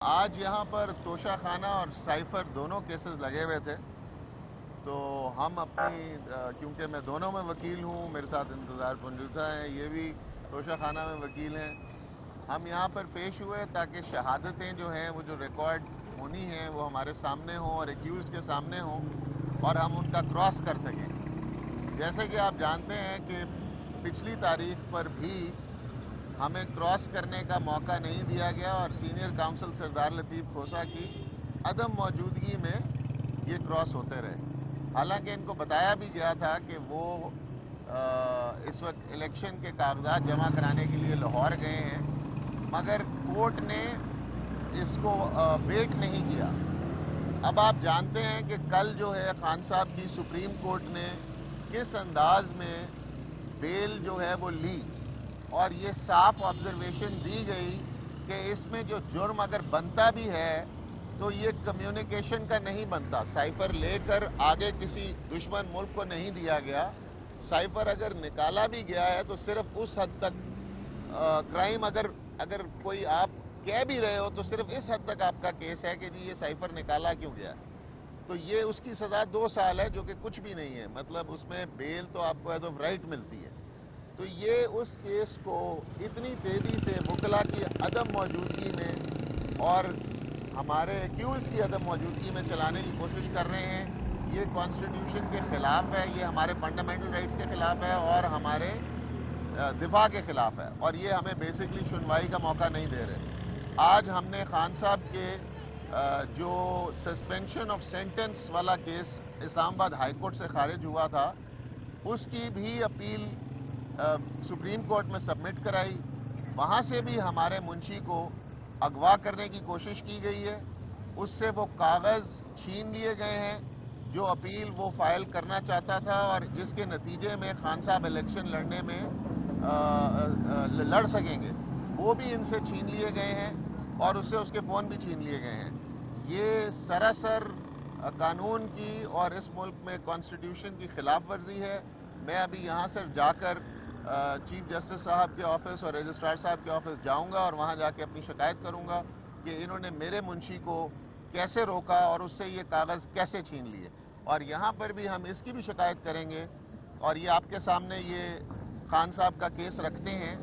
آج یہاں پر توشہ خانہ اور سائفر دونوں کیسز لگے ہوئے تھے، تو ہم اپنی کیونکہ میں دونوں میں وکیل ہوں، میرے ساتھ انتظار پنجوتا ہیں، یہ بھی توشہ خانہ میں وکیل ہیں، ہم یہاں پر پیش ہوئے تاکہ شہادتیں جو ہیں وہ جو ریکارڈ ہونی ہیں وہ ہمارے سامنے ہوں اور ایکیوزڈ کے سامنے ہوں اور ہم ان کا کراس کر سکیں۔ جیسے کہ آپ جانتے ہیں کہ پچھلی تاریخ پر بھی ہمیں کراس کرنے کا موقع نہیں دیا گیا اور سینئر کاؤنسل سردار لطیف کھوسہ کی عدم موجودگی میں یہ کراس ہوتے رہے۔ حالانکہ ان کو بتایا بھی گیا تھا کہ وہ اس وقت الیکشن کے کاغذات جمع کرانے کے لیے لاہور گئے ہیں، مگر کورٹ نے اس کو ویٹ نہیں کیا۔ اب آپ جانتے ہیں کہ کل جو ہے خان صاحب کی سپریم کورٹ نے کس انداز میں بیل جو ہے وہ لی، اور یہ صاف آبزرویشن دی گئی کہ اس میں جو جرم اگر بنتا بھی ہے تو یہ کمیونیکیشن کا نہیں بنتا، سائفر لے کر آگے کسی دشمن ملک کو نہیں دیا گیا۔ سائفر اگر نکالا بھی گیا ہے تو صرف اس حد تک کرائم اگر کوئی آپ کہہ بھی رہے ہو تو صرف اس حد تک آپ کا کیس ہے کہ جی یہ سائفر نکالا کیوں گیا، تو یہ اس کی سزا 2 سال ہے، جو کہ کچھ بھی نہیں ہے، مطلب اس میں بیل تو آپ کو ایز آف رائٹ ملتی ہے۔ تو یہ اس کیس کو اتنی تیزی سے وکلا کی عدم موجودگی میں اور ہمارے ایکیوز کی عدم موجودگی میں چلانے کی کوشش کر رہے ہیں، یہ کانسٹیٹیوشن کے خلاف ہے، یہ ہمارے فنڈامنٹل رائٹس کے خلاف ہے اور ہمارے دفاع کے خلاف ہے، اور یہ ہمیں بیسکلی سنوائی کا موقع نہیں دے رہے۔ آج ہم نے خان صاحب کے جو سسپینشن آف سینٹنس والا کیس اسلام آباد ہائی کورٹ سے خارج ہوا تھا، اس کی بھی اپیل سپریم کورٹ میں سبمٹ کرائی، وہاں سے بھی ہمارے منشی کو اغوا کرنے کی کوشش کی گئی ہے، اس سے وہ کاغذ چھین لیے گئے ہیں جو اپیل وہ فائل کرنا چاہتا تھا اور جس کے نتیجے میں خان صاحب الیکشن لڑنے میں لڑ سکیں گے، وہ بھی ان سے چھین لیے گئے ہیں اور اس سے اس کے فون بھی چھین لیے گئے ہیں۔ یہ سراسر قانون کی اور اس ملک میں کانسٹیٹیوشن کی خلاف ورزی ہے۔ میں ابھی یہاں سے جا کر چیف جسٹس صاحب کے آفس اور رجسٹرار صاحب کے آفس جاؤں گا اور وہاں جا کے اپنی شکایت کروں گا کہ انہوں نے میرے منشی کو کیسے روکا اور اس سے یہ کاغذ کیسے چھین لیے، اور یہاں پر بھی ہم اس کی بھی شکایت کریں گے، اور یہ آپ کے سامنے یہ خان صاحب کا کیس رکھتے ہیں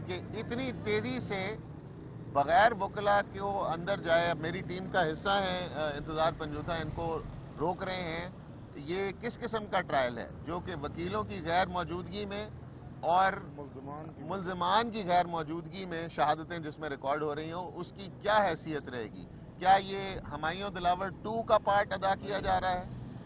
کہ اتنی تیزی سے بغیر وکلا کو اندر جائے، اب میری ٹیم کا حصہ ہیں انتظار پنجوتا، ان کو روک رہے ہیں۔ یہ کس قسم کا ٹرائل ہے جو کہ وکیلوں کی غیر موجودگی میں اور ملزمان کی غیر موجودگی میں شہادتیں جس میں ریکارڈ ہو رہی ہوں، اس کی کیا حیثیت رہے گی؟ کیا یہ ہمایوں دلاور 2 کا پارٹ ادا کیا جا رہا ہے؟